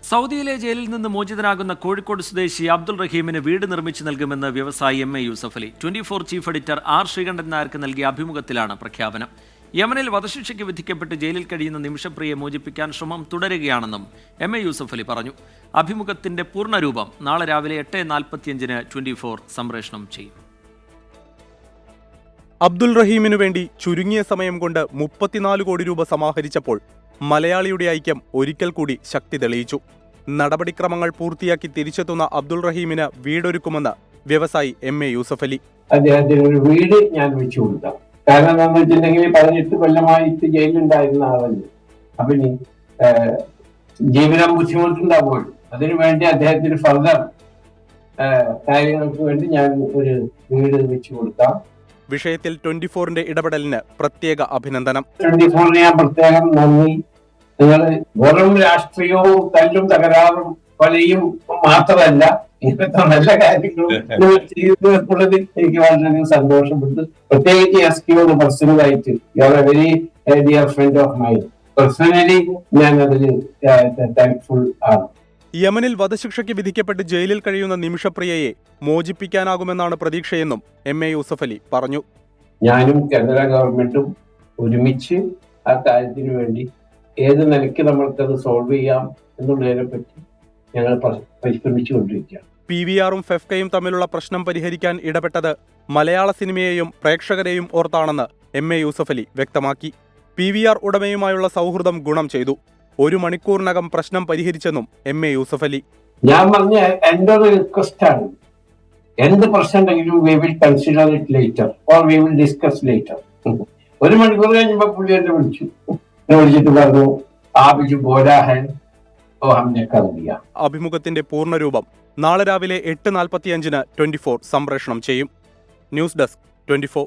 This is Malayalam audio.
സൗദിയിലെ ജയിലിൽ നിന്ന് മോചിതനാകുന്ന കോഴിക്കോട് സ്വദേശി അബ്ദുൾ റഹീമിന് വീട് നിർമ്മിച്ചു നൽകുമെന്ന് വ്യവസായി M A Yusuf Ali 24 chief editor R Sreekandan നായർക്ക് നൽകിയ അഭിമുഖത്തിലാണ് പ്രഖ്യാപനം. യമനിൽ വധശിക്ഷയ്ക്ക് വിധിക്കപ്പെട്ട് ജയിലിൽ കഴിയുന്ന നിമിഷപ്രിയയെ മോചിപ്പിക്കാൻ ശ്രമം തുടരുകയാണെന്നും എം എ യൂസഫ് അലി പറഞ്ഞു. അഭിമുഖത്തിന്റെ പൂർണ്ണരൂപം നാളെ രാവിലെ 8:45-ന് 24 സംപ്രേഷണം ചെയ്യും. അബ്ദുൾ റഹീമിനു വേണ്ടി ചുരുങ്ങിയ സമയം കൊണ്ട് 34 കോടി രൂപ സമാഹരിച്ചപ്പോൾ മലയാളിയുടെ ഐക്യം ഒരിക്കൽ കൂടി ശക്തി തെളിയിച്ചു. നടപടിക്രമങ്ങൾ പൂർത്തിയാക്കി തിരിച്ചെത്തുന്ന അബ്ദുൾ റഹീമിന് വീടൊരുക്കുമെന്ന് വ്യവസായി എം എ യൂസഫ് അലി. അദ്ദേഹത്തിന് ഒരു വീട് ഞാൻ വെച്ചു കൊടുക്കാം. കാരണം എന്താണെന്ന് വെച്ചിട്ടുണ്ടെങ്കിൽ 18 കൊല്ലമായിട്ട് ജയിലുണ്ടായിരുന്ന ആളല്ലേ. അപ്പൊ ഇനി ജീവിതം ബുദ്ധിമുട്ടുണ്ടാവുമ്പോൾ അതിനുവേണ്ടി അദ്ദേഹത്തിന് ഫർദർ കാര്യങ്ങൾക്ക് വേണ്ടി ഞാൻ ഒരു വീട് വെച്ചു കൊടുക്കാം. വിഷയത്തിൽ 24-ന്റെ ഇടപെടലിന് പ്രത്യേക അഭിനന്ദനം. 24-ന് ഞാൻ പ്രത്യേകം നന്ദി. നിങ്ങൾ വെറും രാഷ്ട്രീയവും തല്ലും തകരാറും കൊലയും മാത്രമല്ല, ഇങ്ങനത്തെ നല്ല കാര്യങ്ങളും ചെയ്തത് എനിക്ക് വളരെയധികം സന്തോഷപ്പെട്ടു. പ്രത്യേകിച്ച് എസ്കിയോട് പേഴ്സണലായിട്ട് you are A very dear friend of mine. Personally ഞാൻ അതിൽ താങ്ക്ഫുൾ ആണ്. യമനിൽ വധശിക്ഷയ്ക്ക് വിധിക്കപ്പെട്ട് ജയിലിൽ കഴിയുന്ന നിമിഷപ്രിയയെ മോചിപ്പിക്കാനാകുമെന്നാണ് പ്രതീക്ഷയെന്നും എം എ യൂസഫ് അലി പറഞ്ഞു. ഞാനും കേന്ദ്ര ഗവൺമെന്റും ഒരുമിച്ച് ആ കാര്യത്തിന് വേണ്ടി ഏത് നിലയ്ക്ക് നമ്മൾക്കത് സോൾവ് ചെയ്യാം എന്നുള്ളതിനെ പറ്റി ഞങ്ങൾ പരിശ്രമിച്ചുകൊണ്ടിരിക്കുകയാണ്. PVR-ഉം ഫെഫ്കയും തമ്മിലുള്ള പ്രശ്നം പരിഹരിക്കാൻ ഇടപെട്ടത് മലയാള സിനിമയെയും പ്രേക്ഷകരെയും ഓർത്താണെന്ന് എം എ യൂസഫ് അലി വ്യക്തമാക്കി. PVR ഉടമയുമായുള്ള സൗഹൃദം ഗുണം ചെയ്തു. 1 മണിക്കൂറിനകം പ്രശ്നം പരിഹരിച്ചെന്നും എം എ യൂസഫ് അലി. ഞാൻ പറഞ്ഞ എന്റെ ഒരു റിക്വസ്റ്റ് ആണ്, എന്ത് പ്രശ്നം ഉണ്ടെങ്കിലും we will consider it later or we will discuss later. 1 മണിക്കൂർ കഴിഞ്ഞപ്പോ പുള്ളി എന്നെ വിളിച്ചിട്ട് പറഞ്ഞു ആപിച്ചു ബോലാ ഹൈ ഓ ഹംനെ കർ ദിയ. അഭിമുഖത്തിന്റെ പൂർണ്ണരൂപം നാളെ രാവിലെ 8:45-ന് 24 സംപ്രേഷണം ചെയ്യും. News desk 24.